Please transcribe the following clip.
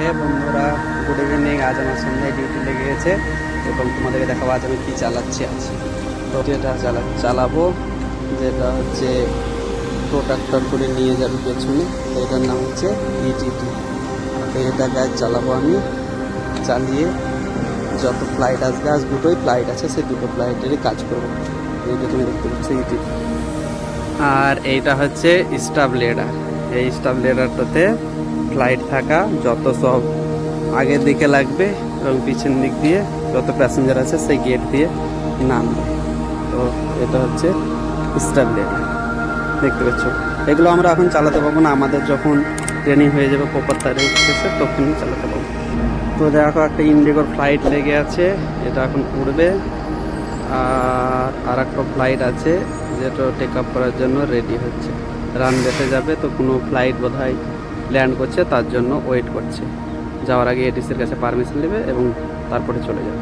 হে বন্ধুরা, good evening. আজ আমার সন্ধ্যায় ডিউটি লেগে গেছে এবং তোমাদেরকে দেখাবো আজ আমি কী চালাচ্ছি আছি। তো যেটা চালাবো যেটা হচ্ছে প্রোট্রাক্টর করে নিয়ে যাবে পেছনে, তো এটার নাম হচ্ছে ইটিটি। তো এটা গাছ চালাবো আমি, চালিয়ে যত ফ্লাইট আসবে আজ দুটোই ফ্লাইট আছে, সেই দুটো ফ্লাইটেরই কাজ করবো। এইটা তুমি দেখতে পাচ্ছ ইটিটি। আর এইটা হচ্ছে স্টাফ লেডার। এই স্টাফ লেডারটাতে ফ্লাইট থাকা যত সব আগের দিকে লাগবে এবং পিছন দিক দিয়ে যত প্যাসেঞ্জার আছে সেই গেট দিয়ে নামবে। তো এটা হচ্ছে স্টাফ লেডার, দেখতে পাচ্ছ। এগুলো আমরা এখন চালাতে পারবো না, আমাদের যখন ট্রেনিং হয়ে যাবে প্রপার তারিখে তখনই চালাতে পারবো। তো দেখো একটা ইন্ডিগোর ফ্লাইট লেগে আছে, এটা এখন উড়বে। আর একটা ফ্লাইট আছে যেটা টেক আপ করার জন্য রেডি হচ্ছে, রানওয়েতে যাবে। তো কোনো ফ্লাইট বোধহয় ল্যান্ড করছে, তার জন্য ওয়েট করছে। যাওয়ার আগে এটিসির কাছে পারমিশন নেবে এবং তারপরে চলে যাবে।